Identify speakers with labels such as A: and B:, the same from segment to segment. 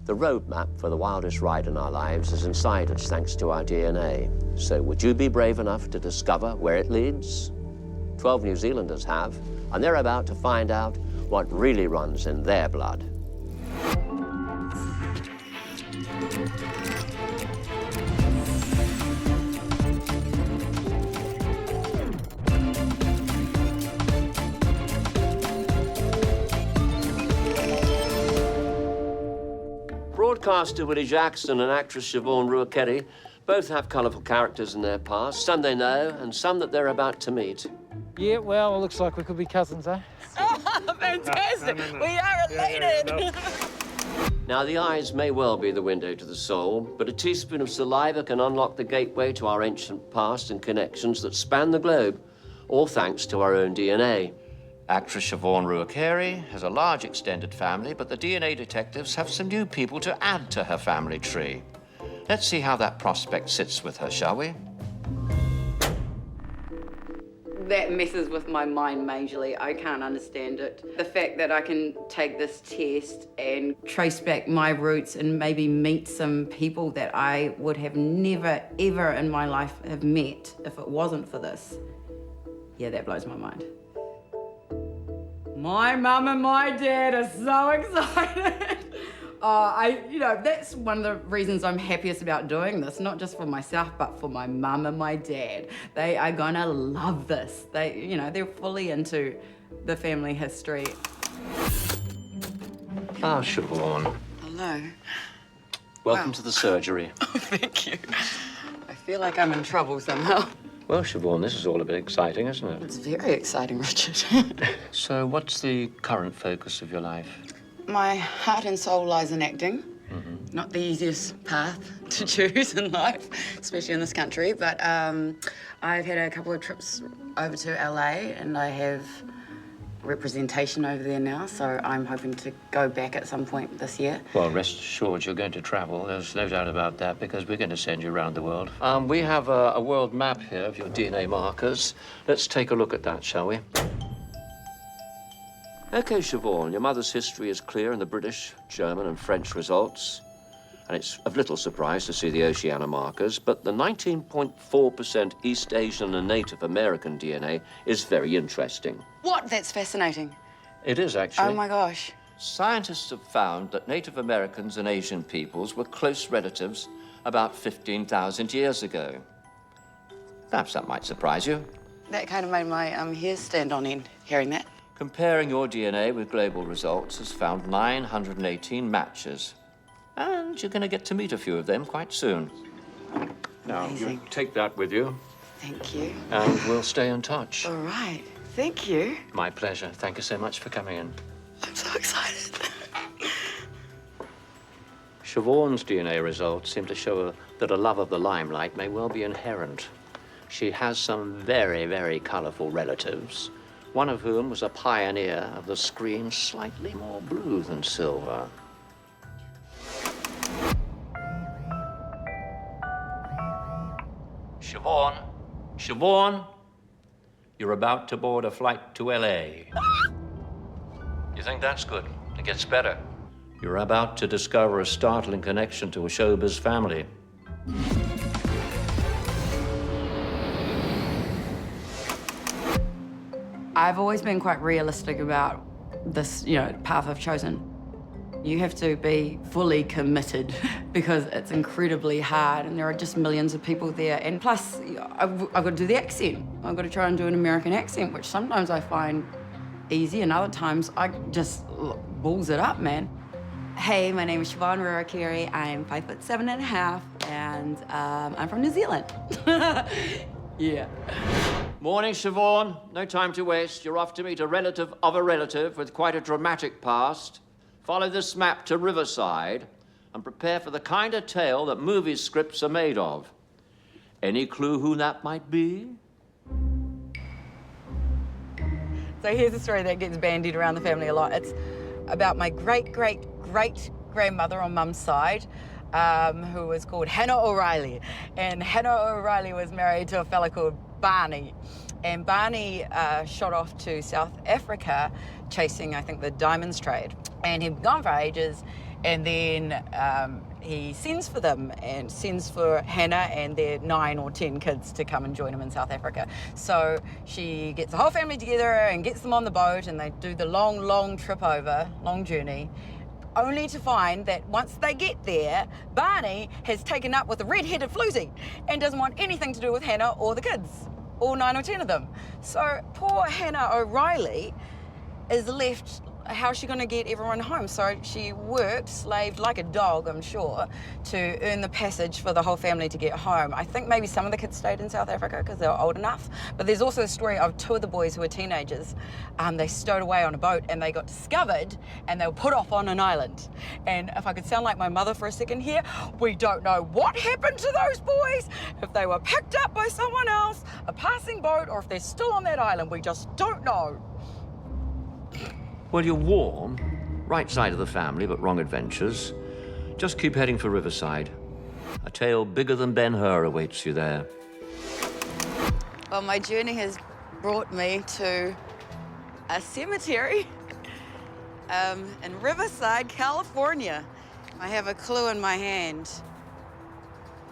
A: The roadmap for the wildest ride in our lives is inside us thanks to our DNA. So would you be brave enough to discover where it leads? 12 New Zealanders have, and they're about to find out what really runs in their blood. Broadcaster Willie Jackson and actress Siobhan Ruakere both have colourful characters in their past, some they know and some that they're about to meet.
B: Yeah, well, it looks like we could be cousins, eh?
C: Oh, fantastic! No. We are related!
A: Now, the eyes may well be the window to the soul, but a teaspoon of saliva can unlock the gateway to our ancient past and connections that span the globe, all thanks to our own DNA. Actress Siobhan Ruakere has a large extended family, but the DNA detectives have some new people to add to her family tree. Let's see how that prospect sits with her, shall we?
C: That messes with my mind majorly. I can't understand it. The fact that I can take this test and trace back my roots and maybe meet some people that I would have never, ever in my life have met if it wasn't for this. Yeah, that blows my mind. My mum and my dad are so excited. That's one of the reasons I'm happiest about doing this, not just for myself, but for my mum and my dad. They are gonna love this. They're fully into the family history.
A: Ah, Siobhan.
C: Hello.
A: Welcome to the surgery.
C: Oh, thank you. I feel like I'm in trouble somehow.
A: Well, Siobhan, this is all a bit exciting, isn't it?
C: It's very exciting, Richard.
A: So what's the current focus of your life?
C: My heart and soul lies in acting. Mm-hmm. Not the easiest path to choose in life, especially in this country, but I've had a couple of trips over to LA and I have representation over there now, so I'm hoping to go back at some point this year.
A: Well, rest assured you're going to travel. There's no doubt about that, because we're going to send you around the world. We have a world map here of your DNA markers. Let's take a look at that, shall we? OK, Siobhan, your mother's history is clear in the British, German and French results. And it's of little surprise to see the Oceania markers, but the 19.4% East Asian and Native American DNA is very interesting.
C: What? That's fascinating.
A: It is, actually.
C: Oh, my gosh.
A: Scientists have found that Native Americans and Asian peoples were close relatives about 15,000 years ago. Perhaps that might surprise you.
C: That kind of made my hair stand on end, hearing that.
A: Comparing your DNA with global results has found 918 matches. And you're going to get to meet a few of them quite soon. Now, you take that with you.
C: Thank you.
A: And we'll stay in touch.
C: All right. Thank you.
A: My pleasure. Thank you so much for coming in.
C: I'm so excited.
A: Siobhan's DNA results seem to show that a love of the limelight may well be inherent. She has some very, very colourful relatives, one of whom was a pioneer of the screen slightly more blue than silver. Siobhan, Siobhan, you're about to board a flight to LA. You think that's good? It gets better. You're about to discover a startling connection to a showbiz family.
C: I've always been quite realistic about this, path I've chosen. You have to be fully committed because it's incredibly hard and there are just millions of people there. And plus, I've got to do the accent. I've got to try and do an American accent, which sometimes I find easy and other times I just balls it up, man. Hey, my name is Siobhan Ruakere. I'm 5'7.5" and I'm from New Zealand. Yeah.
A: Morning, Siobhan. No time to waste. You're off to meet a relative of a relative with quite a dramatic past. Follow this map to Riverside and prepare for the kind of tale that movie scripts are made of. Any clue who that might be?
C: So here's a story that gets bandied around the family a lot. It's about my great-great-great-grandmother on Mum's side, who was called Hannah O'Reilly. And Hannah O'Reilly was married to a fella called Barney. And Barney shot off to South Africa chasing, I think, the diamonds trade. And he'd gone for ages, And then he sends for them and sends for Hannah and their 9 or 10 kids to come and join him in South Africa. So she gets the whole family together and gets them on the boat, and they do the long trip over, long journey, only to find that once they get there, Barney has taken up with a red-headed floozy and doesn't want anything to do with Hannah or the kids, all 9 or 10 of them. So poor Hannah O'Reilly is left. How's she going to get everyone home? So she worked, slaved like a dog, I'm sure, to earn the passage for the whole family to get home. I think maybe some of the kids stayed in South Africa because they were old enough. But there's also a story of 2 of the boys who were teenagers. They stowed away on a boat and they got discovered and they were put off on an island. And if I could sound like my mother for a second here, we don't know what happened to those boys. If they were picked up by someone else, a passing boat, or if they're still on that island, we just don't know.
A: Well, you're warm, right side of the family, but wrong adventures. Just keep heading for Riverside. A tale bigger than Ben-Hur awaits you there.
C: Well, my journey has brought me to a cemetery in Riverside, California. I have a clue in my hand,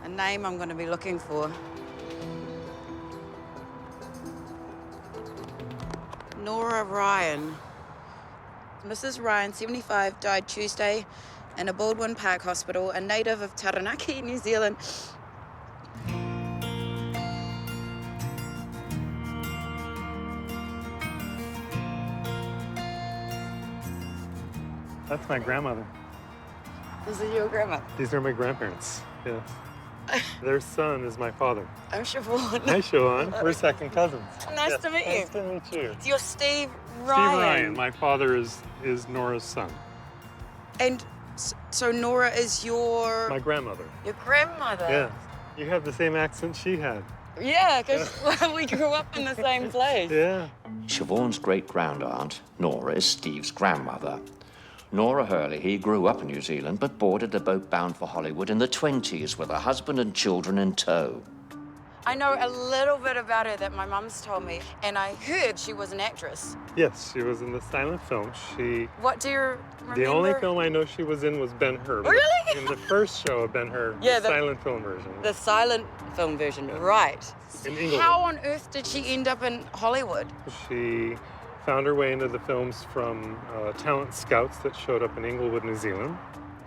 C: a name I'm going to be looking for. Nora Ryan. Mrs. Ryan, 75, died Tuesday in a Baldwin Park hospital, a native of Taranaki, New Zealand.
D: That's my grandmother.
C: This is your grandma.
D: These are my grandparents, yes. Their son is my father.
C: I'm Siobhan.
D: Hi, Siobhan. We're second cousins.
C: Nice to meet you.
D: Nice to meet you.
C: You're Steve Ryan.
D: Steve Ryan. My father is Nora's son.
C: And so Nora is
D: My grandmother.
C: your grandmother?
D: Yeah. You have the same accent she had.
C: Yeah, because we grew up in the same place.
D: Yeah.
A: Siobhan's great-grandaunt, Nora, is Steve's grandmother. Nora Hurley, he grew up in New Zealand, but boarded a boat bound for Hollywood in the 20s with her husband and children in tow.
C: I know a little bit about her that my mum's told me, and I heard she was an actress.
D: Yes, she was in the silent film.
C: What do you remember?
D: The only film I know she was in was Ben-Hur.
C: Really?
D: In the first show of Ben-Hur,
C: Yeah,
D: the silent film version.
C: The silent film version, right.
D: In England.
C: How on earth did she end up in Hollywood?
D: She found her way into the films from talent scouts that showed up in Inglewood, New Zealand.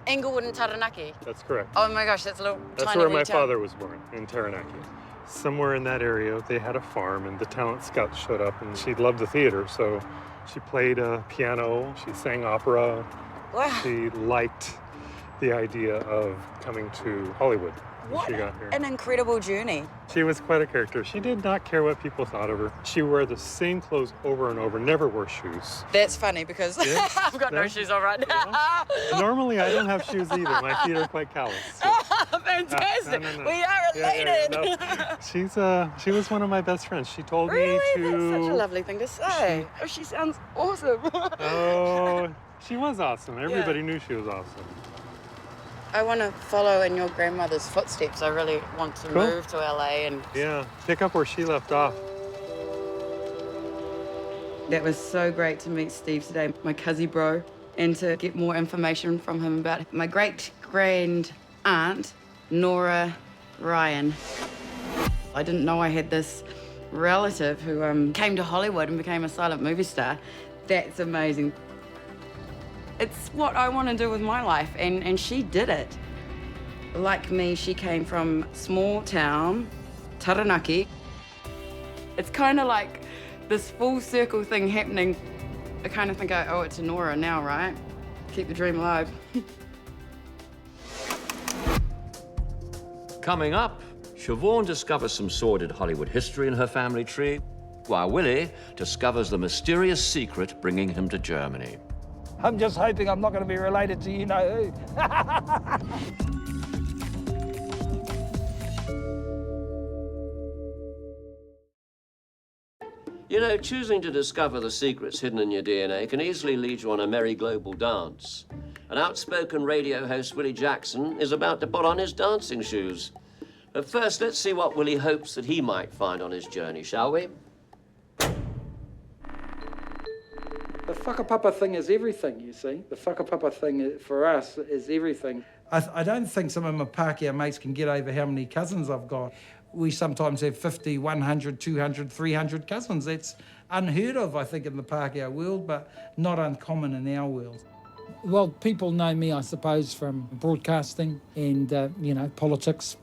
C: Inglewood and Taranaki.
D: That's correct.
C: Oh my gosh, that's a little
D: That's
C: tiny
D: where my
C: wee town.
D: father was born, in Taranaki. Somewhere in that area, they had a farm, and the talent scouts showed up, and she loved the theater, so she played piano, she sang opera.
C: Wow.
D: She liked the idea of coming to Hollywood when
C: What
D: she got here.
C: an incredible journey.
D: She was quite a character. She did not care what people thought of her. She wore the same clothes over and over, never wore shoes.
C: That's funny because
D: Yeah.
C: I've got no
D: Yeah.
C: shoes on right now.
D: Normally, I don't have shoes either. My feet are quite callous. So.
C: Fantastic.
D: No.
C: We are related.
D: No. She was one of my best friends. She told
C: Really?
D: me to.
C: That's such a lovely thing to say. Oh, she sounds awesome.
D: Oh, she was awesome. Everybody knew she was awesome.
C: I want to follow in your grandmother's footsteps. I really want to
D: Cool.
C: move to LA and...
D: Yeah, pick up where she left off.
C: That was so great to meet Steve today, my cousin bro, and to get more information from him about my great-grand aunt, Nora Ryan. I didn't know I had this relative who came to Hollywood and became a silent movie star. That's amazing. It's what I want to do with my life, and she did it. Like me, she came from small town, Taranaki. It's kind of like this full circle thing happening. I kind of think I owe it to Nora now, right? Keep the dream alive.
A: Coming up, Siobhan discovers some sordid Hollywood history in her family tree, while Willie discovers the mysterious secret bringing him to Germany.
B: I'm just hoping I'm not going to be related to you-know-who.
A: You know, choosing to discover the secrets hidden in your DNA can easily lead you on a merry global dance. An outspoken radio host, Willie Jackson, is about to put on his dancing shoes. But first, let's see what Willie hopes that he might find on his journey, shall we?
B: The The whakapapa thing is everything, you see. The whakapapa thing for us is everything. I don't think some of my Pākehā mates can get over how many cousins I've got. We sometimes have 50, 100, 200, 300 cousins. That's unheard of, I think, in the Pākehā world, but not uncommon in our world.
E: Well, people know me, I suppose, from broadcasting and, politics.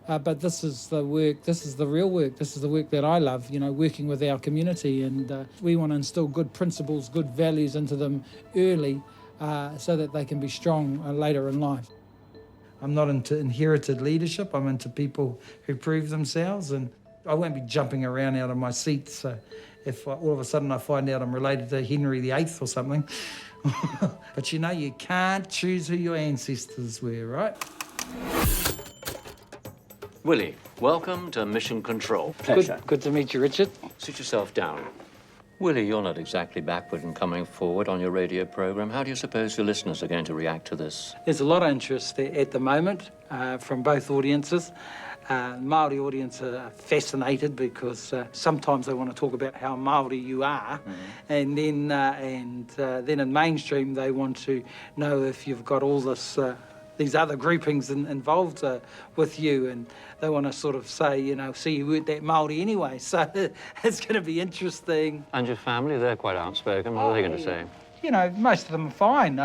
E: But this is the work, this is the real work, this is the work that I love, working with our community. And we want to instill good principles, good values into them early so that they can be strong later in life.
B: I'm not into inherited leadership. I'm into people who prove themselves, and I won't be jumping around out of my seat. So if all of a sudden I find out I'm related to Henry VIII or something. But you can't choose who your ancestors were, right?
A: Willie, welcome to Mission Control. Pleasure.
B: Good to meet you, Richard.
A: Sit yourself down. Willie, you're not exactly backward in coming forward on your radio program. How do you suppose your listeners are going to react to this?
B: There's a lot of interest at the moment from both audiences. Māori audience are fascinated because sometimes they want to talk about how Māori you are, and then in mainstream they want to know if you've got all this these other groupings involved with you, and they want to sort of say, see you weren't that Māori anyway. So it's going to be interesting.
A: And your family, they're quite outspoken. What are they going to say?
B: Most of them are fine.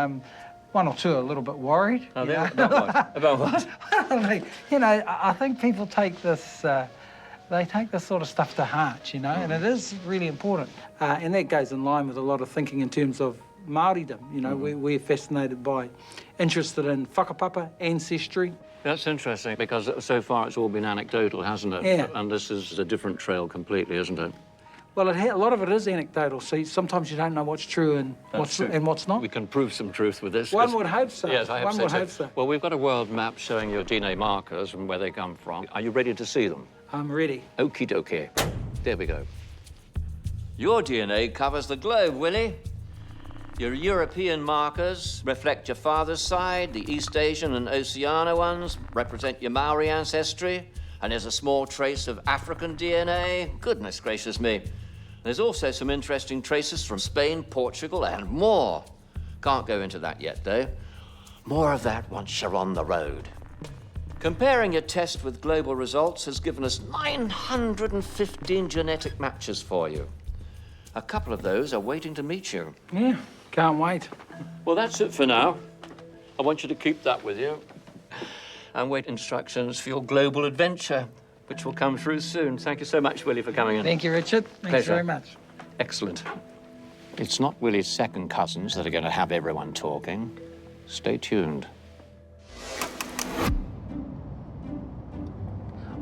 B: One or two are a little bit worried.
A: Oh, they're about what? About what?
B: I think people take this, they take this sort of stuff to heart, and it is really important. And that goes in line with a lot of thinking in terms of Māoridom. We're fascinated by, interested in whakapapa, ancestry.
A: That's interesting, because so far it's all been anecdotal, hasn't it?
B: Yeah.
A: And this is a different trail completely, isn't it?
B: Well, a lot of it is anecdotal. See, sometimes you don't know what's true and what's not.
A: We can prove some truth with this.
B: One would hope so.
A: Yes, I have
B: One would hope so.
A: Well, we've got a world map showing your DNA markers and where they come from. Are you ready to see them?
B: I'm ready.
A: Okie dokie. There we go. Your DNA covers the globe, Willie. Your European markers reflect your father's side. The East Asian and Oceania ones represent your Maori ancestry. And there's a small trace of African DNA. Goodness gracious me. There's also some interesting traces from Spain, Portugal, and more. Can't go into that yet, though. More of that once you're on the road. Comparing your test with global results has given us 915 genetic matches for you. A couple of those are waiting to meet you.
B: Yeah, can't wait.
A: Well, that's it for now. I want you to keep that with you and wait instructions for your global adventure, which will come through soon. Thank you so much, Willie, for coming in.
B: Thank you, Richard. Thanks
A: Pleasure.
B: very much.
A: Excellent. It's not Willie's second cousins that are going to have everyone talking. Stay tuned.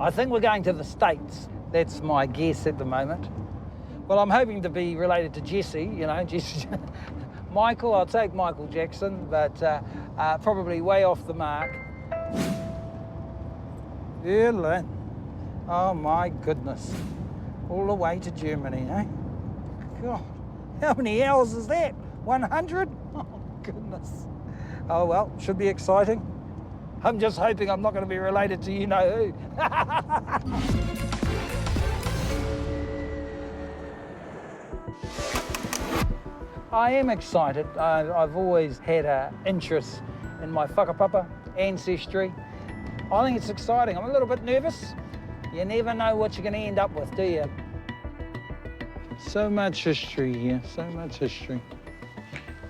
B: I think we're going to the States. That's my guess at the moment. Well, I'm hoping to be related to Jesse, Jesse. Michael, I'll take Michael Jackson, but probably way off the mark. Berlin. Oh, my goodness. All the way to Germany, eh? God, how many hours is that? 100? Oh, goodness. Oh, well, should be exciting. I'm just hoping I'm not going to be related to you-know-who. I am excited. I've always had an interest in my whakapapa, ancestry. I think it's exciting. I'm a little bit nervous. You never know what you're going to end up with, do you? So much history here, so much history.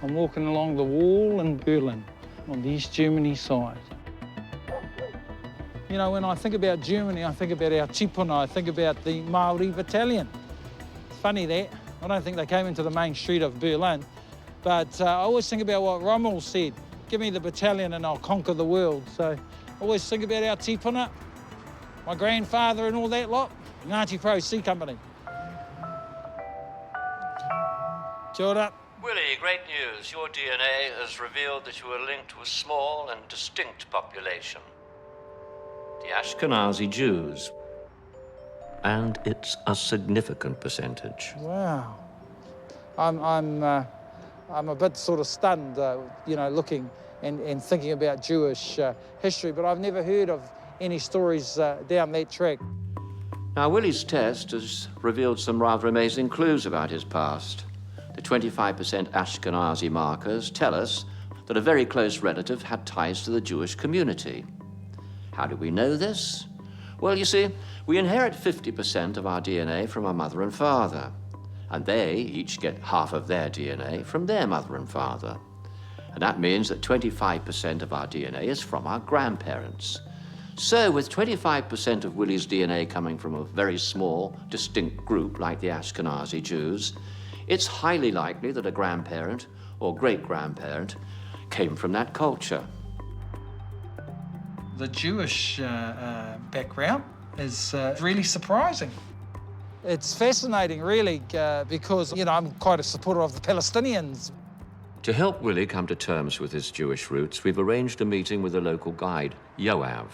B: I'm walking along the wall in Berlin on the East Germany side. When I think about Germany, I think about our tipuna, I think about the Māori battalion. It's funny that. I don't think they came into the main street of Berlin, but I always think about what Rommel said, give me the battalion and I'll conquer the world. So I always think about our tipuna, my grandfather and all that lot, Ngāti Pro Sea Company. Kia ora.
A: Willie, great news. Your DNA has revealed that you are linked to a small and distinct population. The Ashkenazi Jews. And it's a significant percentage.
B: Wow. I'm a bit sort of stunned, looking and thinking about Jewish history, but I've never heard of any stories down that track.
A: Now, Willie's test has revealed some rather amazing clues about his past. The 25% Ashkenazi markers tell us that a very close relative had ties to the Jewish community. How do we know this? Well, you see, we inherit 50% of our DNA from our mother and father, and they each get half of their DNA from their mother and father. And that means that 25% of our DNA is from our grandparents. So with 25% of Willie's DNA coming from a very small, distinct group like the Ashkenazi Jews, it's highly likely that a grandparent or great-grandparent came from that culture.
B: The Jewish background is really surprising. It's fascinating, really, because, you know, I'm quite a supporter of the Palestinians.
A: To help Willie come to terms with his Jewish roots, we've arranged a meeting with a local guide, Yoav.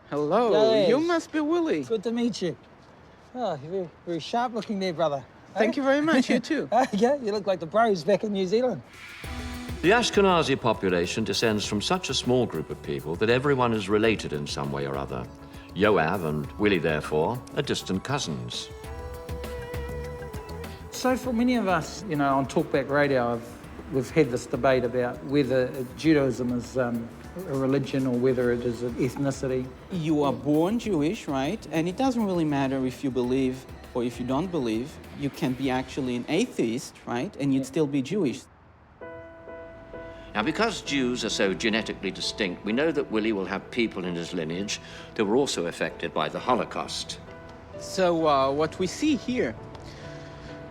F: Hello,
B: Yes.
F: you must be Willie.
B: Good to meet you. Oh, you're very, very sharp looking there, brother.
F: Thank you very much, you too.
B: Yeah, you look like the bros back in New Zealand.
A: The Ashkenazi population descends from such a small group of people that everyone is related in some way or other. Yoav and Willie, therefore, are distant cousins.
B: So for many of us, you know, on Talkback Radio, we've had this debate about whether Judaism is a religion or whether it is an ethnicity.
F: You are born Jewish, right? And it doesn't really matter if you believe or if you don't believe. You can be actually an atheist, right? And you'd still be Jewish.
A: Now, because Jews are so genetically distinct, we know that Willie will have people in his lineage that were also affected by the Holocaust.
F: So what we see here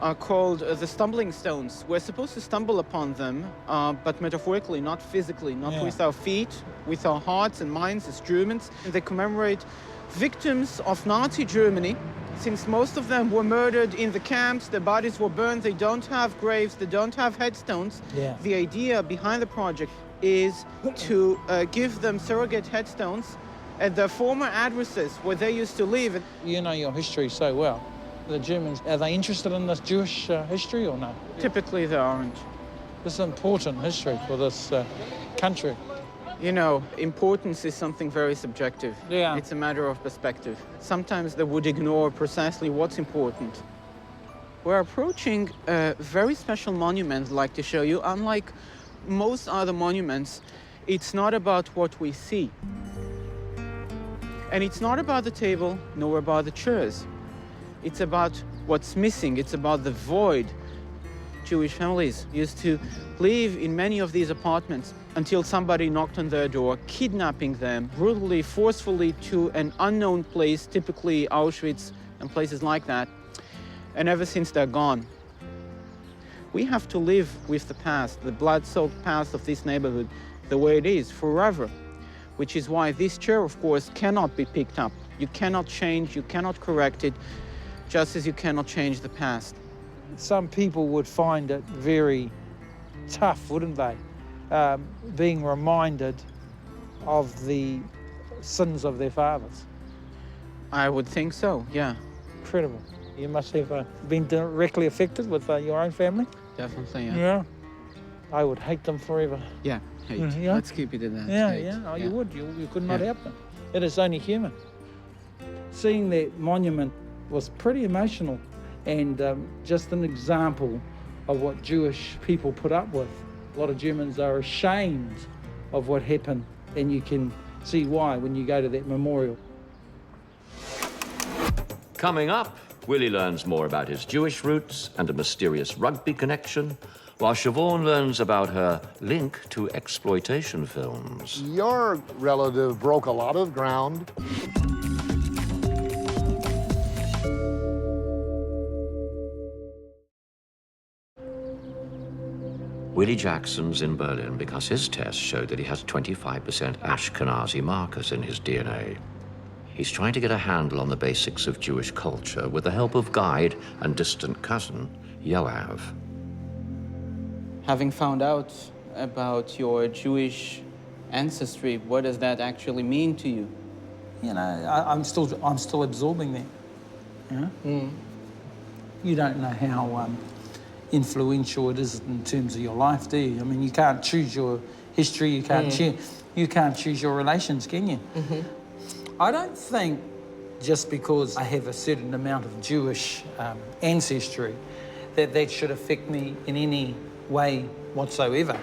F: are called the stumbling stones. We're supposed to stumble upon them, but metaphorically, not physically, not with our feet, with our hearts and minds as Germans. They commemorate victims of Nazi Germany. Since most of them were murdered in the camps, their bodies were burned, they don't have graves, they don't have headstones.
B: Yeah.
F: The idea behind the project is to give them surrogate headstones at their former addresses where they used to live.
B: You know your history so well. The Germans, are they interested in this Jewish history or no?
F: Typically they aren't.
B: This is important history for this country.
F: You know, importance is something very subjective.
B: Yeah.
F: It's a matter of perspective. Sometimes they would ignore precisely what's important. We're approaching a very special monument, I'd like to show you. Unlike most other monuments, it's not about what we see. And it's not about the table, nor about the chairs. It's about what's missing. It's about the void. Jewish families used to live in many of these apartments until somebody knocked on their door, kidnapping them brutally, forcefully to an unknown place, typically Auschwitz and places like that. And ever since they're gone. We have to live with the past, the blood-soaked past of this neighborhood, the way it is forever, which is why this chair, of course, cannot be picked up. You cannot change, you cannot correct it, just as you cannot change the past.
B: Some people would find it very tough, wouldn't they? Being reminded of the sins of their fathers.
F: I would think so, yeah.
B: Incredible. You must have been directly affected with your own family?
F: Definitely, yeah.
B: Yeah. I would hate them forever.
F: Yeah, hate.
B: Yeah.
F: Let's keep it in that
B: Yeah,
F: state.
B: yeah. Oh, you would. You could not
F: Yeah.
B: help them. It is only human. Seeing that monument was pretty emotional and just an example of what Jewish people put up with. A lot of Germans are ashamed of what happened, and you can see why when you go to that memorial.
A: Coming up, Willie learns more about his Jewish roots and a mysterious rugby connection, while Siobhan learns about her link to exploitation films.
G: Your relative broke a lot of ground.
A: Willie Jackson's in Berlin because his tests showed that he has 25% Ashkenazi markers in his DNA. He's trying to get a handle on the basics of Jewish culture with the help of guide and distant cousin, Yoav.
F: Having found out about your Jewish ancestry, what does that actually mean to you?
B: You know, I'm still absorbing that. You know? You don't know how influential it is in terms of your life, do you? I mean, you can't choose your history. You can't choose your relations, can you? I don't think just because I have a certain amount of Jewish ancestry that should affect me in any way whatsoever.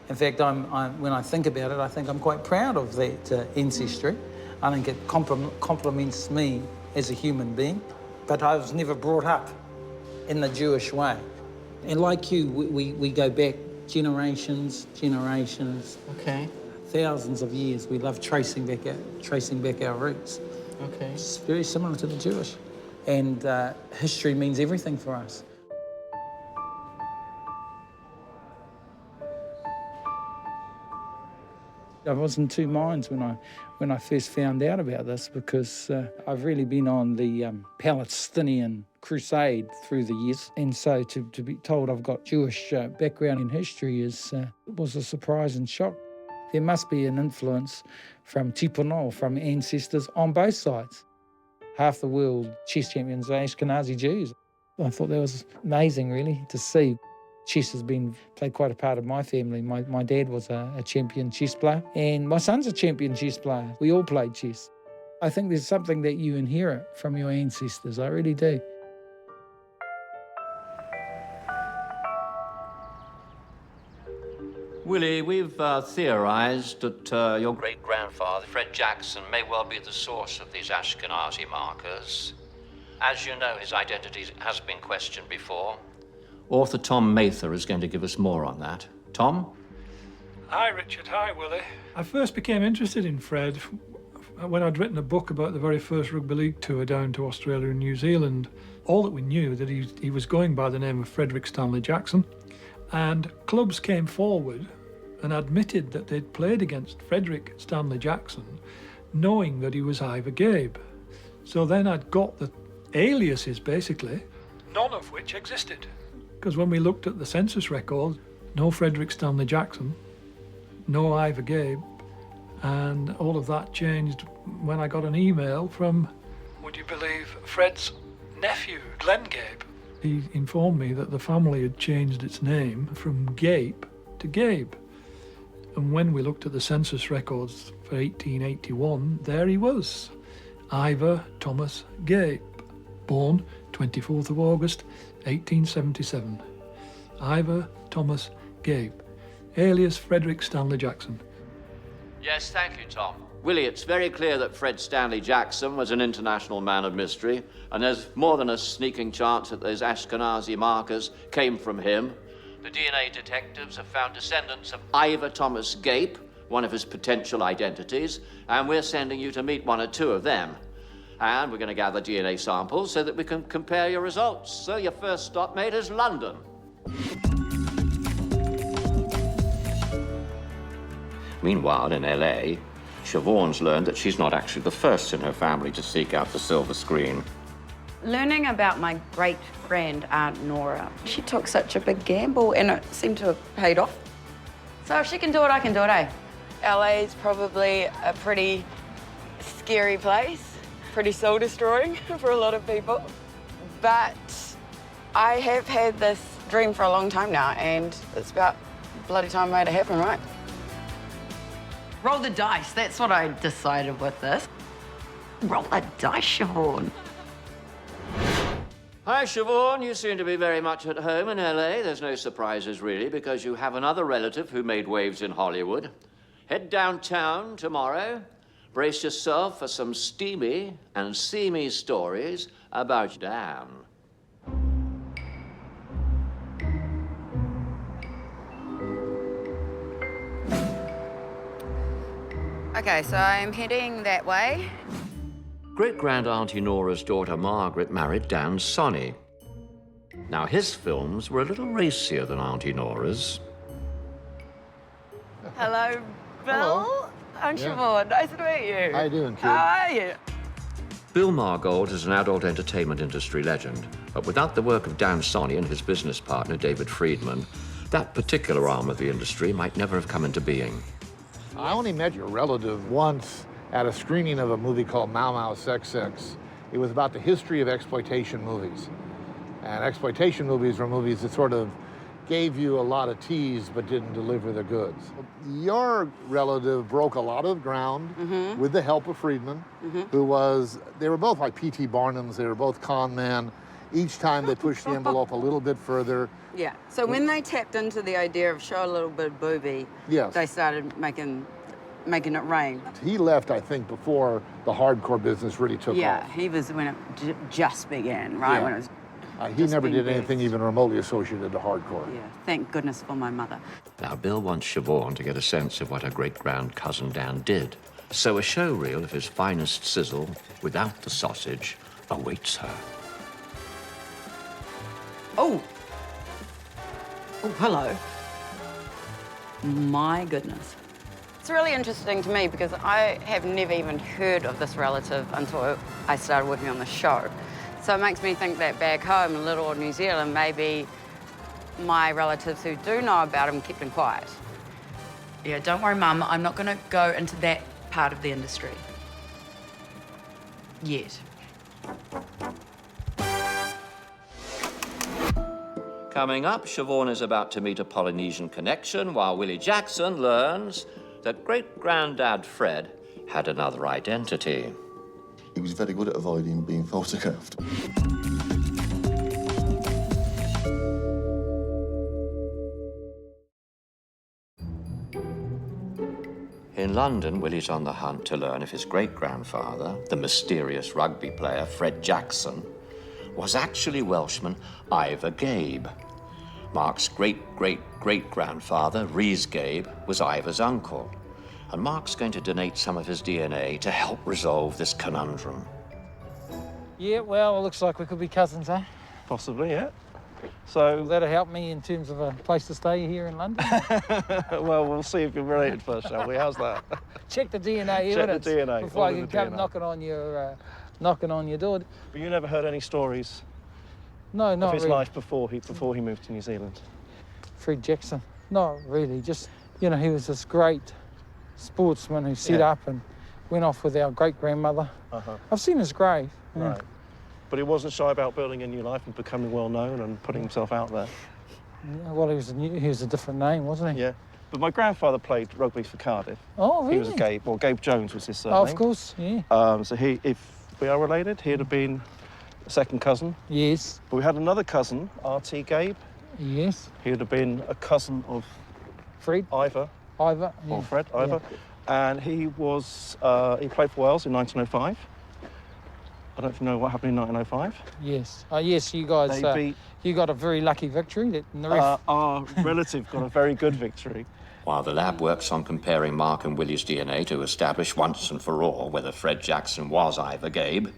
B: In fact, when I think about it, I think I'm quite proud of that ancestry. I think it complements me as a human being, but I was never brought up in the Jewish way. And like you, we go back generations,
F: Okay.
B: thousands of years. We love tracing back our roots.
F: Okay.
B: It's very similar to the Jewish. And history means everything for us. I was in two minds when I first found out about this, because I've really been on the Palestinian crusade through the years, and so to be told I've got Jewish background in history was a surprise and shock. There must be an influence from tipono, from ancestors on both sides. Half the world chess champions are Ashkenazi Jews. I thought that was amazing, really, to see. Chess has played quite a part of my family. My dad was a champion chess player, and my son's a champion chess player. We all played chess. I think there's something that you inherit from your ancestors. I really do.
A: Willie, we've theorised that your great-grandfather, Fred Jackson, may well be the source of these Ashkenazi markers. As you know, his identity has been questioned before. Author Tom Mather is going to give us more on that. Tom?
H: Hi, Richard. Hi, Willie. I first became interested in Fred when I'd written a book about the very first rugby league tour down to Australia and New Zealand. All that we knew that he was going by the name of Frederick Stanley Jackson, and clubs came forward and admitted that they'd played against Frederick Stanley Jackson, knowing that he was Ivor Gabe. So then I'd got the aliases, basically, none of which existed. Because when we looked at the census record, no Frederick Stanley Jackson, no Ivor Gabe, and all of that changed when I got an email from, would you believe, Fred's nephew, Glenn Gabe. He informed me that the family had changed its name from Gabe to Gabe. And when we looked at the census records for 1881, there he was, Ivor Thomas Gabe, born 24th of August, 1877. Ivor Thomas Gabe, alias Frederick Stanley Jackson.
A: Yes, thank you, Tom. Willie, it's very clear that Fred Stanley Jackson was an international man of mystery, and there's more than a sneaking chance that those Ashkenazi markers came from him. The DNA detectives have found descendants of Ivor Thomas Gape, one of his potential identities, and we're sending you to meet one or two of them. And we're going to gather DNA samples so that we can compare your results. So your first stop, mate, is London. Meanwhile, in LA, Siobhan's learned that she's not actually the first in her family to seek out the silver screen.
C: Learning about my great-grand aunt Nora, she took such a big gamble and it seemed to have paid off. So if she can do it, I can do it, eh? LA's probably a pretty scary place. Pretty soul-destroying for a lot of people. But I have had this dream for a long time now, and it's about bloody time I made it happen, right? Roll the dice, that's what I decided with this. Roll the dice, Siobhan.
A: Hi, Siobhan. You seem to be very much at home in LA. There's no surprises, really, because you have another relative who made waves in Hollywood. Head downtown tomorrow. Brace yourself for some steamy and seamy stories about Dan.
C: Okay, so I'm heading that way.
A: Great-grand-auntie Nora's daughter Margaret married Dan's Sonny. Now, his films were a little racier than Auntie Nora's.
C: Hello, Bill.
G: Hello.
C: I'm
G: Yeah.
C: Siobhan. Nice to meet you.
G: How you doing, kid?
C: How are you?
A: Bill Margold is an adult entertainment industry legend, but without the work of Dan Sonny and his business partner, David Friedman, that particular arm of the industry might never have come into being.
G: I only met your relative once at a screening of a movie called Mau Mau Sex Sex. It was about the history of exploitation movies. And exploitation movies were movies that sort of gave you a lot of tease but didn't deliver the goods. Your relative broke a lot of ground with the help of Friedman, they were both like P.T. Barnums, they were both con men, Each time they pushed the envelope a little bit further.
C: Yeah. So when they tapped into the idea of show a little bit of booby,
G: Yes.
C: they started making it rain.
G: He left, I think, before the hardcore business really took
C: Yeah,
G: off.
C: he was when it just began, right?
G: Yeah.
C: When it was
G: He
C: just
G: never
C: being
G: did anything
C: birthed.
G: even remotely associated to hardcore.
C: Yeah, thank goodness for my mother.
A: Now, Bill wants Siobhan to get a sense of what her great-grand cousin Dan did. So a show reel of his finest sizzle, without the sausage, awaits her.
C: Oh, hello. My goodness. It's really interesting to me because I have never even heard of this relative until I started working on the show. So it makes me think that back home in little old New Zealand, maybe my relatives who do know about him kept him quiet. Yeah, don't worry, Mum. I'm not going to go into that part of the industry. Yet.
A: Coming up, Siobhan is about to meet a Polynesian connection, while Willie Jackson learns that great-granddad Fred had another identity.
I: He was very good at avoiding being photographed.
A: In London, Willie's on the hunt to learn if his great-grandfather, the mysterious rugby player Fred Jackson, was actually Welshman Ivor Gabe. Mark's great-great-great-grandfather, Rhys Gabe, was Ivor's uncle. And Mark's going to donate some of his DNA to help resolve this conundrum.
B: Yeah, well, it looks like we could be cousins, eh?
J: Possibly, yeah.
B: Will
J: So,
B: that help me in terms of a place to stay here in London?
J: well, we'll see if you're related first, shall we? How's that?
B: Check the DNA
J: Check the
B: evidence
J: DNA,
B: before I
J: order
B: can
J: the
B: come
J: DNA.
B: knocking on your door.
J: But you never heard any stories
B: No,
J: of
B: not
J: his
B: really.
J: life before he moved to New Zealand?
B: Fred Jackson, not really. Just, you know, he was this great sportsman who set
J: Yeah.
B: up and went off with our great-grandmother.
J: Uh-huh.
B: I've seen his grave. Yeah.
J: Right. But he wasn't shy about building a new life and becoming well known and putting himself out there.
B: Yeah, well, he was a different name, wasn't he?
J: Yeah. But my grandfather played rugby for Cardiff.
B: Oh, really?
J: He was a Gabe. Well, Gabe Jones was his surname.
B: Oh, of course, yeah.
J: So if we are related, he'd have been a second cousin.
B: Yes,
J: But we had another cousin, R.T. Gabe.
B: yes.
J: He would have been a cousin of
B: Fred,
J: Ivor,
B: Ivor. Yeah.
J: or Fred,
B: Yeah.
J: Ivor. And he played for Wales in 1905. I don't know if you know what happened in 1905.
B: Yes. Oh, yes, you guys,
J: They beat
B: you got a very lucky victory. That the ref,
J: our relative got a very good victory.
A: While the lab works on comparing Mark and Willie's DNA to establish once and for all whether Fred Jackson was Ivor Gabe,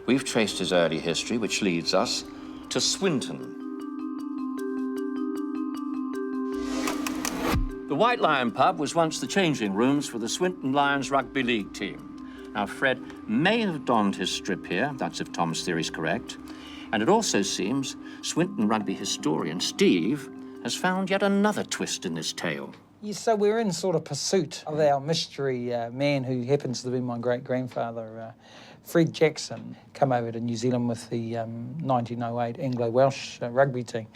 A: we've traced his early history, which leads us to Swinton. The White Lion pub was once the changing rooms for the Swinton Lions Rugby League team. Now, Fred may have donned his strip here, that's if Tom's theory's correct, and it also seems Swinton rugby historian Steve has found yet another twist in this tale.
B: yeah, so we're in sort of pursuit of our mystery man who happens to be my great-grandfather, Fred Jackson, come over to New Zealand with the 1908 Anglo-Welsh rugby team.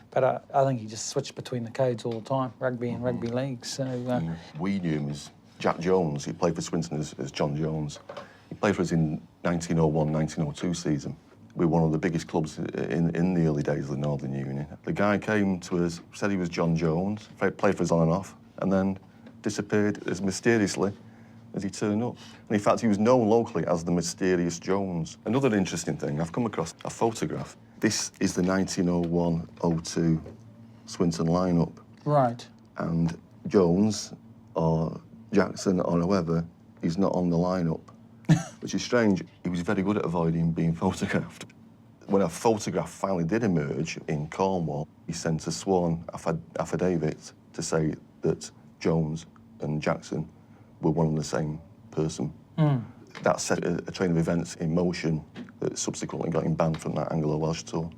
B: But I think he just switched between the codes all the time, rugby and rugby league. So
I: We knew him as Jack Jones. He played for Swinton as John Jones. He played for us in 1901-1902 season. We were one of the biggest clubs in the early days of the Northern Union. The guy came to us, said he was John Jones, played for us on and off, and then disappeared as mysteriously as he turned up. And in fact, he was known locally as the Mysterious Jones. Another interesting thing, I've come across a photograph. This is the 1901-02 Swinton lineup.
B: right.
I: And Jones or Jackson or whoever is not on the lineup, which is strange. He was very good at avoiding being photographed. When a photograph finally did emerge in Cornwall, he sent a sworn affidavit to say that Jones and Jackson were one and the same person. That set a train of events in motion that subsequently got him banned from that Anglo-Welsh tour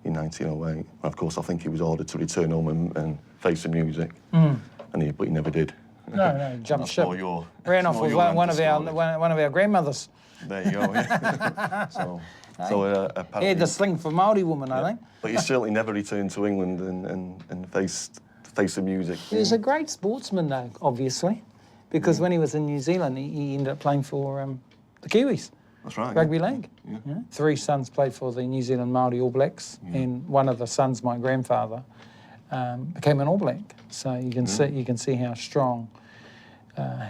I: in 1908. And of course, I think he was ordered to return home and face the music, but he never did.
B: No, jumped
I: That's
B: ship.
I: more your-
B: Ran
I: that's
B: off
I: more
B: with
I: your
B: one
I: end
B: of
I: of
B: our
I: story.
B: grandmothers.
I: There you go, yeah. so apparently...
B: He had the sling for Māori woman, I think.
I: But he certainly never returned to England and faced the music.
B: He was a great sportsman, though, obviously, because when he was in New Zealand, he ended up playing for the Kiwis.
I: That's right.
E: Rugby league.
I: Yeah.
E: Yeah. 3 sons played for the New Zealand Māori All Blacks, and one of the sons, my grandfather, became an All Black. So you can see how strong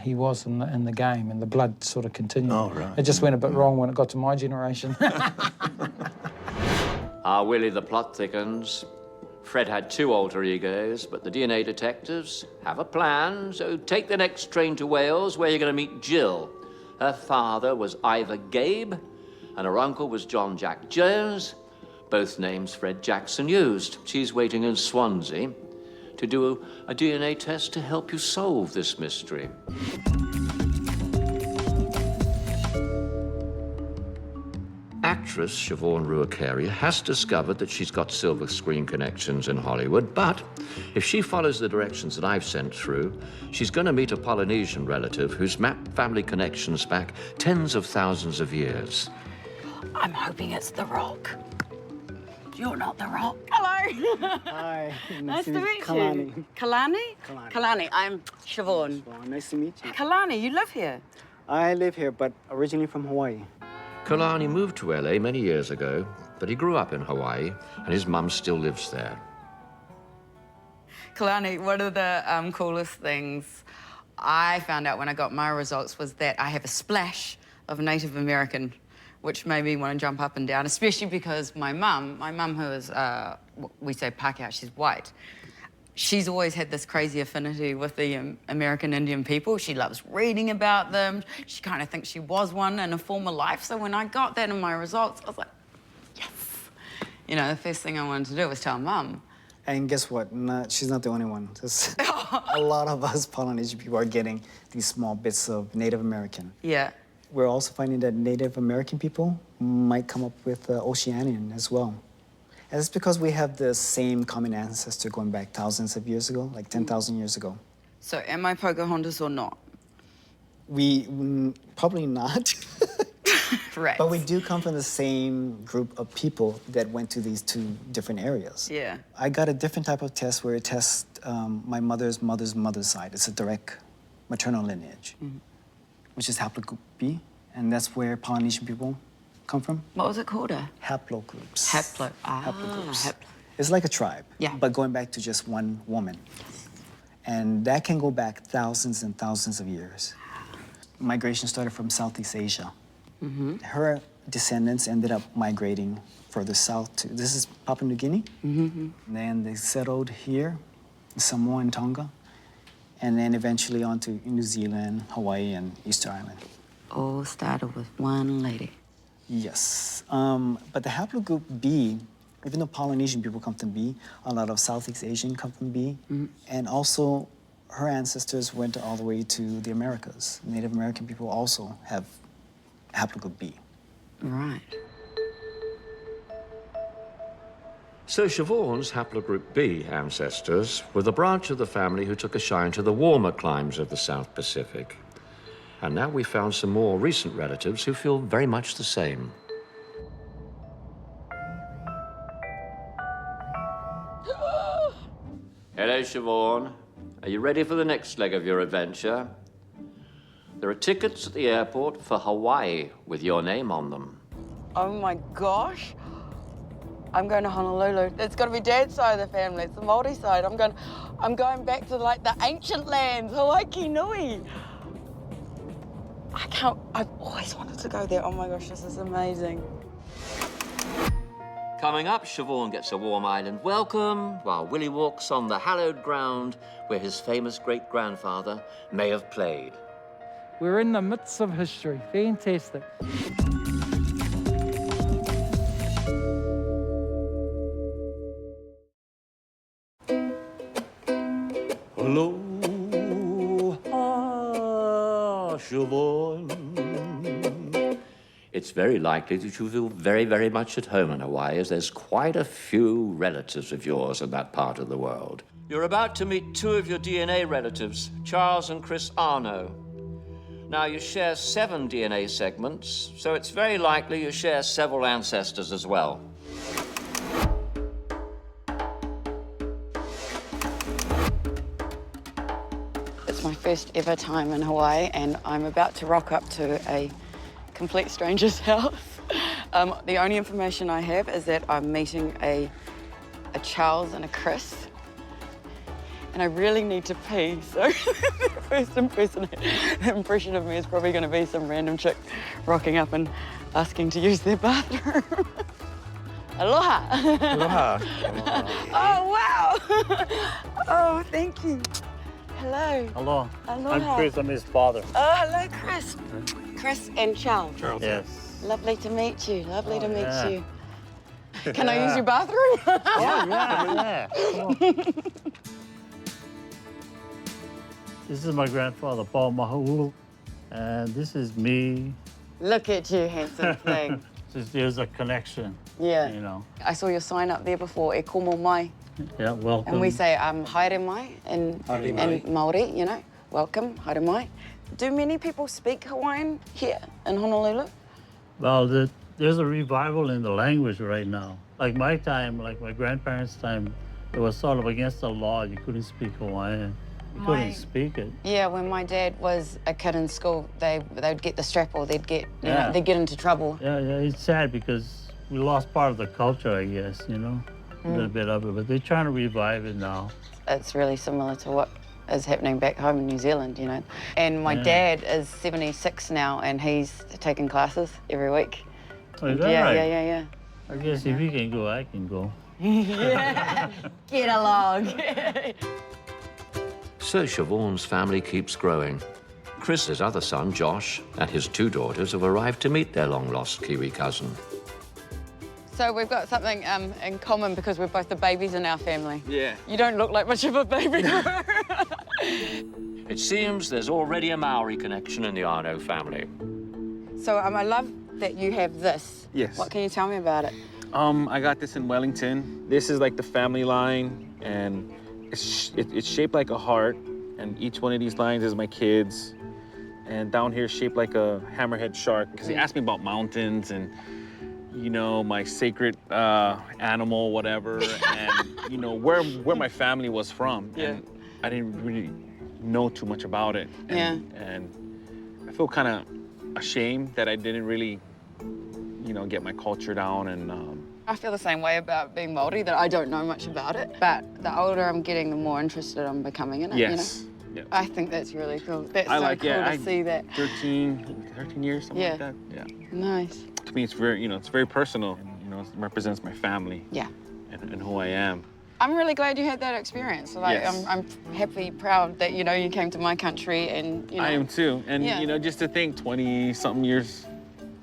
E: he was in the game, and the blood sort of continued.
I: Oh, right.
E: It just went a bit wrong when it got to my generation.
A: Willie, the plot thickens. Fred had 2 alter egos, but the DNA detectives have a plan, so take the next train to Wales, where you're going to meet Jill. Her father was Ivor Gabe, and her uncle was John Jack Jones, both names Fred Jackson used. She's waiting in Swansea to do a DNA test to help you solve this mystery. Actress Siobhan Ruakari has discovered that she's got silver screen connections in Hollywood, but if she follows the directions that I've sent through, she's going to meet a Polynesian relative who's mapped family connections back tens of thousands of years.
C: I'm hoping it's The Rock. You're not The Rock. Hello.
K: Hi.
C: Nice to meet
K: Kalani.
C: you. Kalani?
K: Kalani.
C: Kalani, I'm Siobhan.
K: Well, nice to meet you.
C: Kalani, you live here?
K: I live here, but originally from Hawaii.
A: Kalani moved to LA many years ago, but he grew up in Hawaii, and his mum still lives there.
C: Kalani, one of the coolest things I found out when I got my results was that I have a splash of Native American, which made me want to jump up and down, especially because my mum who is, we say Pākehā, she's white, she's always had this crazy affinity with the American Indian people. She loves reading about them. She kind of thinks she was one in a former life. So when I got that in my results, I was like, yes. You know, the first thing I wanted to do was tell Mum.
K: And guess what? She's not the only one. There's a lot of us Polynesian people are getting these small bits of Native American.
C: Yeah.
K: We're also finding that Native American people might come up with Oceanian as well. And it's because we have the same common ancestor going back thousands of years ago, like 10,000 years ago.
C: So am I Pocahontas or not?
K: Probably not.
C: Right.
K: But we do come from the same group of people that went to these 2 different areas.
C: Yeah.
K: I got a different type of test where it tests my mother's mother's side. It's a direct maternal lineage, which is haplogroup B, and that's where Polynesian people come from.
C: What was it called?
K: Haplogroups.
C: Haplogroups.
K: It's like a tribe,
C: Yeah.
K: but going back to just one woman. And that can go back thousands and thousands of years. Migration started from Southeast Asia. Her descendants ended up migrating further south to, this is Papua New Guinea. And then they settled here, Samoa and Tonga, and then eventually on to New Zealand, Hawaii, and Easter Island.
C: All started with one lady.
K: Yes, but the haplogroup B, even though Polynesian people come from B, a lot of Southeast Asian come from B, and also her ancestors went all the way to the Americas. Native American people also have haplogroup B.
C: Right.
A: So Siobhan's haplogroup B ancestors were the branch of the family who took a shine to the warmer climes of the South Pacific. And now we found some more recent relatives who feel very much the same. Hello, Siobhan. Are you ready for the next leg of your adventure? There are tickets at the airport for Hawaii with your name on them.
C: Oh my gosh. I'm going to Honolulu. It's got to be Dad's side of the family. It's the Māori side. I'm going back to like the ancient lands, Hawaii Nui. I've always wanted to go there. Oh my gosh, this is amazing.
A: Coming up, Siobhan gets a warm island welcome while Willie walks on the hallowed ground where his famous great-grandfather may have played.
E: We're in the midst of history. Fantastic.
A: Hello, Siobhan. It's very likely that you feel very, very much at home in Hawaii, as there's quite a few relatives of yours in that part of the world. You're about to meet 2 of your DNA relatives, Charles and Chris Arno. Now, you share 7 DNA segments, so it's very likely you share several ancestors as well.
C: It's my first ever time in Hawaii, and I'm about to rock up to a complete stranger's house. The only information I have is that I'm meeting a Charles and a Chris. And I really need to pee, so the first impression of me is probably going to be some random chick rocking up and asking to use their bathroom. Aloha.
L: Aloha.
C: Oh, wow. Oh, thank you. Hello.
L: Hello.
C: Aloha.
L: I'm Chris, I'm his father.
C: Oh, hello, Chris. Chris and Charles.
L: Charles. Yes.
C: Lovely to meet you. Lovely to meet
L: yeah.
C: you. Can I use your bathroom?
L: Yeah. Come on. This is my grandfather, Paul Mahulu, and this is me.
C: Look at you, handsome thing.
L: There's a connection.
C: Yeah.
L: You know.
C: I saw your sign up there before, e komo mai.
L: Yeah, welcome.
C: And we say haere mai in Māori, you know, welcome, haere mai. Do many people speak Hawaiian here in Honolulu?
L: Well, there's a revival in the language right now. Like my time, like my grandparents' time, it was sort of against the law. You couldn't speak Hawaiian. You couldn't speak it.
C: Yeah, when my dad was a kid in school, they'd get the strap or they'd get, you know, they'd get into trouble.
L: Yeah, it's sad because we lost part of the culture, I guess, you know, a little bit of it, but they're trying to revive it now.
C: It's really similar to what is happening back home in New Zealand, you know. And my dad is 76 now and he's taking classes every week.
L: Oh, is that right?
C: Yeah.
L: I guess if he can go, I can go.
C: Yeah. Get along.
A: So Siobhan's family keeps growing. Chris's other son, Josh, and his 2 daughters have arrived to meet their long-lost Kiwi cousin.
C: So we've got something in common because we're both the babies in our family.
M: Yeah.
C: You don't look like much of a baby.
A: It seems there's already a Maori connection in the Arno family.
C: So I love that you have this.
M: Yes.
C: What can you tell me about it?
M: I got this in Wellington. This is like the family line, and it's shaped like a heart, and each one of these lines is my kids. And down here, shaped like a hammerhead shark, because he asked me about mountains and, you know, my sacred animal, whatever, and, you know, where my family was from.
C: Yeah.
M: And I didn't really know too much about it. And I feel kind of ashamed that I didn't really, you know, get my culture down. And
C: I feel the same way about being Māori, that I don't know much about it. But the older I'm getting, the more interested I'm becoming in it,
M: yes.
C: you know?
M: Yes.
C: I think that's really cool. That's
M: I
C: so
M: like,
C: cool to see that.
M: 13 years, something like that. Yeah.
C: Nice.
M: To me, it's very, you know, it's very personal. And, you know, it represents my family.
C: Yeah.
M: And who I am.
C: I'm really glad you had that experience. Like,
M: Yes.
C: I'm happy, proud that, you know, you came to my country and, you know.
M: I am too. And,
C: Yeah.
M: you know, just to think 20-something years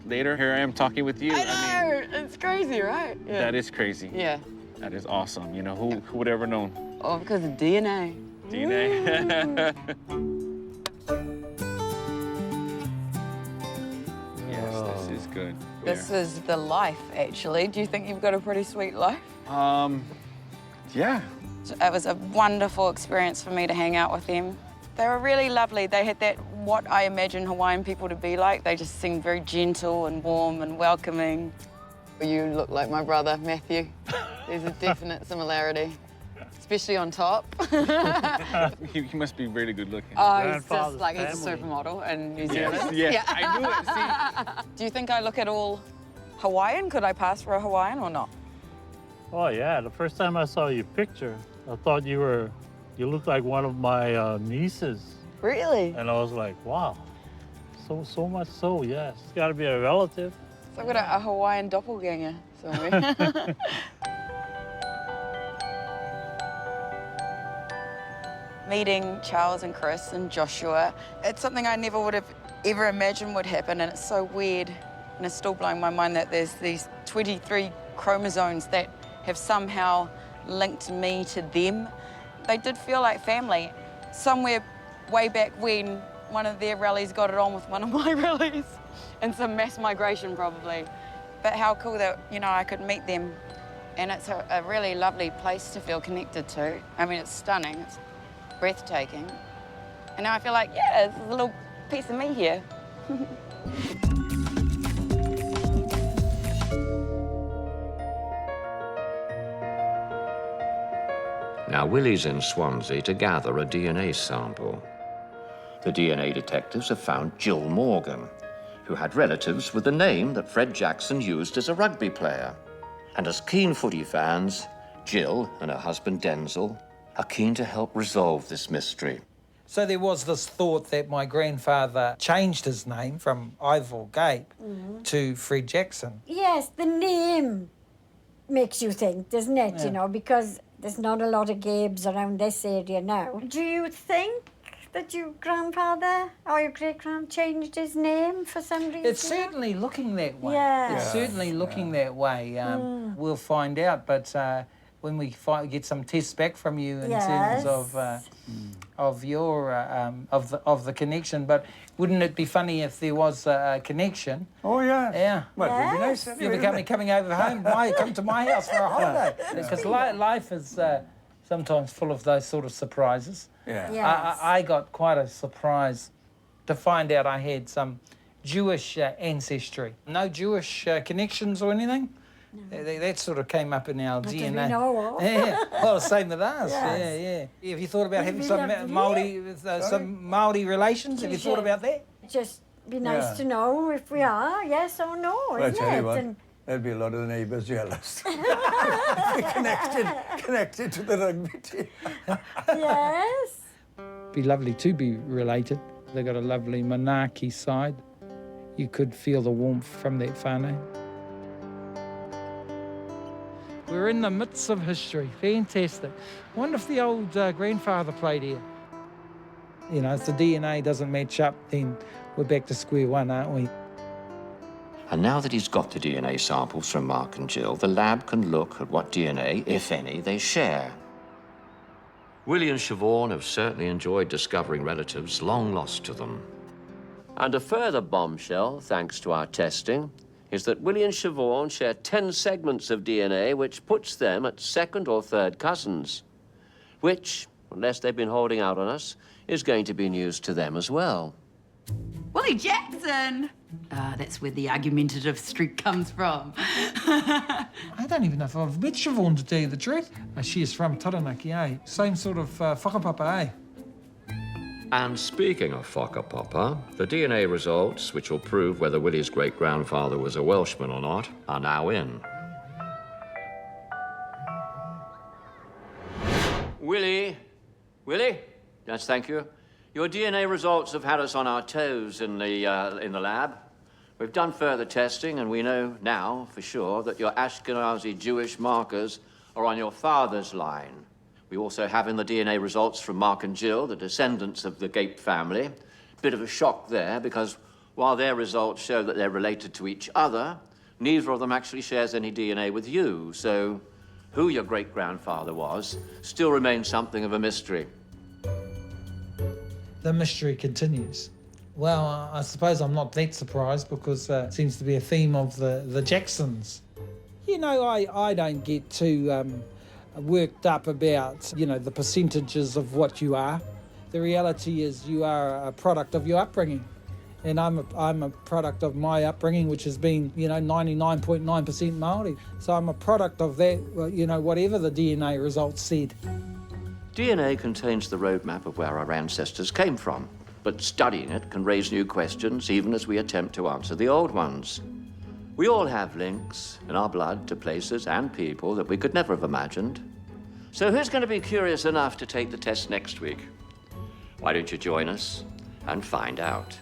M: later, here I am talking with you.
C: I know, it's crazy, right? Yeah.
M: That is crazy.
C: Yeah.
M: That is awesome. You know, who would ever known?
C: Oh, because of DNA.
M: DNA. Yes, this is good.
C: This is the life, actually. Do you think you've got a pretty sweet life?
M: Yeah.
C: It was a wonderful experience for me to hang out with them. They were really lovely. They had that, what I imagine Hawaiian people to be like. They just seemed very gentle and warm and welcoming. You look like my brother, Matthew. There's a definite similarity, especially on top.
M: He must be really good looking.
C: Oh, he's just like, he's a supermodel in New Zealand.
M: Yes, I knew it, see?
C: Do you think I look at all Hawaiian? Could I pass for a Hawaiian or not?
L: Oh, yeah. The first time I saw your picture, I thought you looked like one of my nieces.
C: Really?
L: And I was like, wow. So much so, yes. It's got to be a relative.
C: So I've got a Hawaiian doppelganger somewhere. Meeting Charles and Chris and Joshua, it's something I never would have ever imagined would happen, and it's so weird, and it's still blowing my mind that there's these 23 chromosomes that have somehow linked me to them. They did feel like family. Somewhere way back when, one of their rallies got it on with one of my rallies, and some mass migration probably. But how cool that, you know, I could meet them, and it's a really lovely place to feel connected to. I mean, it's stunning. It's breathtaking. And now I feel like, yeah, there's a little piece of me here.
A: Now, Willie's in Swansea to gather a DNA sample. The DNA detectives have found Jill Morgan, who had relatives with the name that Fred Jackson used as a rugby player. And as keen footy fans, Jill and her husband Denzel are keen to help resolve this mystery.
B: So there was this thought that my grandfather changed his name from Ivor Gape to Fred Jackson.
N: Yes, the name makes you think, doesn't it?
B: Yeah.
N: You know, because there's not a lot of Gabes around this area now. Do you think that your grandfather or your great-grand changed his name for some reason?
B: It's certainly looking that way.
N: Yeah.
B: It's certainly looking that way. We'll find out, but when we get some tests back from you in terms of your of the connection, but wouldn't it be funny if there was a connection?
O: Oh yeah.
B: Yeah.
O: Well, it'd be nice.
B: If you were coming over home, come to my house for a holiday, because life is sometimes full of those sort of surprises.
O: Yeah.
N: Yes.
B: I got quite a surprise to find out I had some Jewish ancestry. No Jewish connections or anything? No. That sort of came up in our
N: Not
B: DNA.
N: that we know of.
B: Yeah, well, same with us.
N: Yes.
B: Yeah. Have you thought about having some Māori relations? Have you thought about that?
N: Just be nice to know if we are, yes or no,
O: Well, I
N: isn't
O: tell
N: it?
O: you what,
N: And
O: there'd be a lot of the neighbours jealous. connected to the rugby team.
N: yes.
E: Be lovely to be related. They got a lovely Manaki side. You could feel the warmth from that whānau. We're in the midst of history. Fantastic. I wonder if the old grandfather played here. You know, if the DNA doesn't match up, then we're back to square one, aren't we?
A: And now that he's got the DNA samples from Mark and Jill, the lab can look at what DNA, if any, they share. Willie and Siobhan have certainly enjoyed discovering relatives long lost to them. And a further bombshell, thanks to our testing, is that Willie and Siobhan share 10 segments of DNA, which puts them at second or third cousins, which, unless they've been holding out on us, is going to be news to them as well.
C: Willie Jackson! That's where the argumentative streak comes from.
E: I don't even know if I've met Siobhan, to tell you the truth. She is from Taranaki, eh? Same sort of whakapapa, eh?
A: And speaking of whakapapa, the DNA results, which will prove whether Willie's great-grandfather was a Welshman or not, are now in. Willie? Yes, thank you. Your DNA results have had us on our toes in the lab. We've done further testing, and we know now for sure that your Ashkenazi Jewish markers are on your father's line. We also have in the DNA results from Mark and Jill, the descendants of the Gape family. Bit of a shock there, because while their results show that they're related to each other, neither of them actually shares any DNA with you. So who your great-grandfather was still remains something of a mystery.
E: The mystery continues. Well, I suppose I'm not that surprised, because it seems to be a theme of the Jacksons. You know, I don't get too worked up about, you know, the percentages of what you are. The reality is you are a product of your upbringing. And I'm a product of my upbringing, which has been, you know, 99.9% Māori. So I'm a product of that, you know, whatever the DNA results said.
A: DNA contains the roadmap of where our ancestors came from, but studying it can raise new questions even as we attempt to answer the old ones. We all have links in our blood to places and people that we could never have imagined. So who's going to be curious enough to take the test next week? Why don't you join us and find out?